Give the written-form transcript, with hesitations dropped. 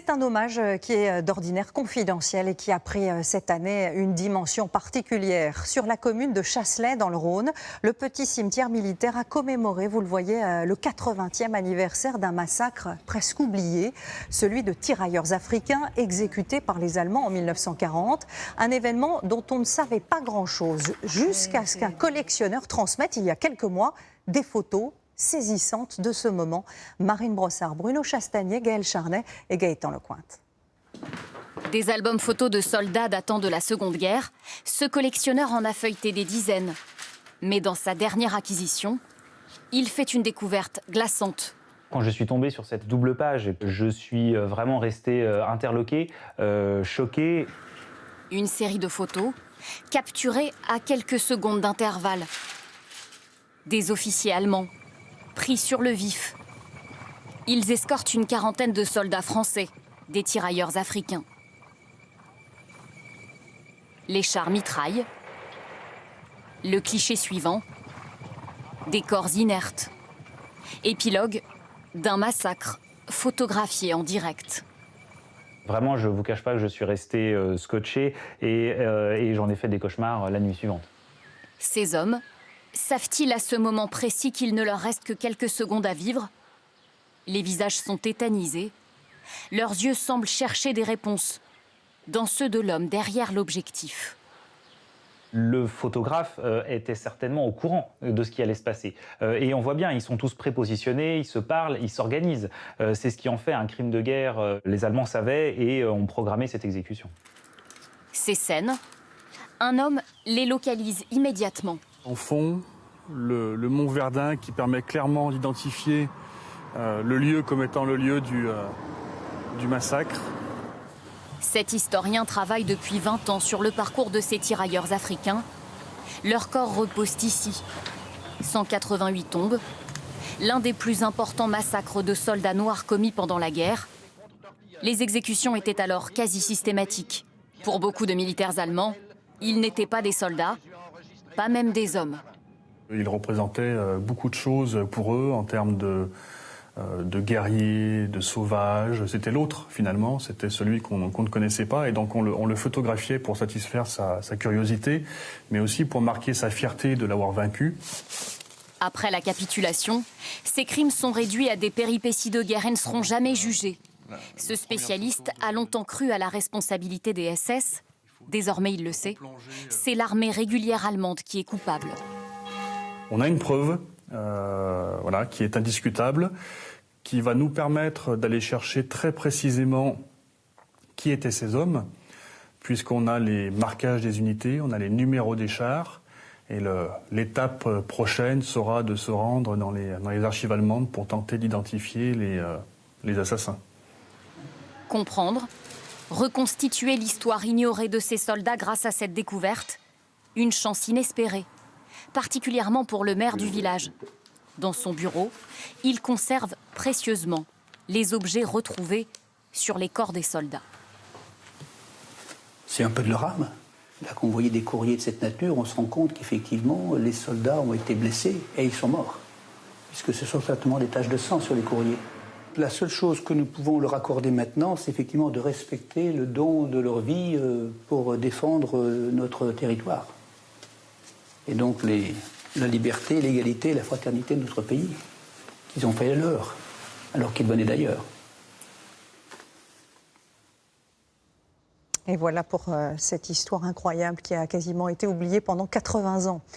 C'est un hommage qui est d'ordinaire confidentiel et qui a pris cette année une dimension particulière. Sur la commune de Chasselet, dans le Rhône, le petit cimetière militaire a commémoré, vous le voyez, le 80e anniversaire d'un massacre presque oublié, celui de tirailleurs africains exécutés par les Allemands en 1940. Un événement dont on ne savait pas grand-chose, jusqu'à ce qu'un collectionneur transmette il y a quelques mois des photos saisissante de ce moment. Marine Brossard, Bruno Chastanier, Gaël Charnet et Gaëtan Lecointe. Des albums photos de soldats datant de la Seconde Guerre, ce collectionneur en a feuilleté des dizaines. Mais dans sa dernière acquisition, il fait une découverte glaçante. Quand je suis tombé sur cette double page, je suis vraiment resté interloqué, choqué. Une série de photos capturées à quelques secondes d'intervalle. Des officiers allemands pris sur le vif. Ils escortent une quarantaine de soldats français, des tirailleurs africains. Les chars mitraillent. Le cliché suivant, des corps inertes. Épilogue d'un massacre photographié en direct. Vraiment, je ne vous cache pas que je suis resté scotché et j'en ai fait des cauchemars la nuit suivante. Ces hommes savent-ils à ce moment précis qu'il ne leur reste que quelques secondes à vivre? Les visages sont tétanisés. Leurs yeux semblent chercher des réponses dans ceux de l'homme derrière l'objectif. Le photographe était certainement au courant de ce qui allait se passer. Et on voit bien, ils sont tous prépositionnés, ils se parlent, ils s'organisent. C'est ce qui en fait un crime de guerre. Les Allemands savaient et ont programmé cette exécution. Ces scènes, un homme les localise immédiatement. En fond, le mont Verdun qui permet clairement d'identifier le lieu comme étant le lieu du massacre. Cet historien travaille depuis 20 ans sur le parcours de ces tirailleurs africains. Leurs corps reposent ici. 188 tombes, l'un des plus importants massacres de soldats noirs commis pendant la guerre. Les exécutions étaient alors quasi systématiques. Pour beaucoup de militaires allemands, ils n'étaient pas des soldats, pas même des hommes. Ils représentaient beaucoup de choses pour eux en termes de guerriers, de sauvages. C'était l'autre finalement, c'était celui qu'on ne connaissait pas et donc on le photographiait pour satisfaire sa curiosité, mais aussi pour marquer sa fierté de l'avoir vaincu. Après la capitulation, ces crimes sont réduits à des péripéties de guerre et ne seront jamais jugés. Ce spécialiste a longtemps cru à la responsabilité des SS. Désormais, il le sait, c'est l'armée régulière allemande qui est coupable. On a une preuve qui est indiscutable, qui va nous permettre d'aller chercher très précisément qui étaient ces hommes, puisqu'on a les marquages des unités, on a les numéros des chars, et l'étape prochaine sera de se rendre dans les archives allemandes pour tenter d'identifier les assassins. Comprendre, reconstituer l'histoire ignorée de ces soldats grâce à cette découverte, une chance inespérée, particulièrement pour le maire du village. Dans son bureau, il conserve précieusement les objets retrouvés sur les corps des soldats. C'est un peu de leur âme. Là, quand on voyait des courriers de cette nature, on se rend compte qu'effectivement, les soldats ont été blessés et ils sont morts. Puisque ce sont certainement des taches de sang sur les courriers. La seule chose que nous pouvons leur accorder maintenant, c'est effectivement de respecter le don de leur vie pour défendre notre territoire. Et donc la liberté, l'égalité, la fraternité de notre pays, qu'ils ont fait leur, alors qu'ils venaient d'ailleurs. Et voilà pour cette histoire incroyable qui a quasiment été oubliée pendant 80 ans.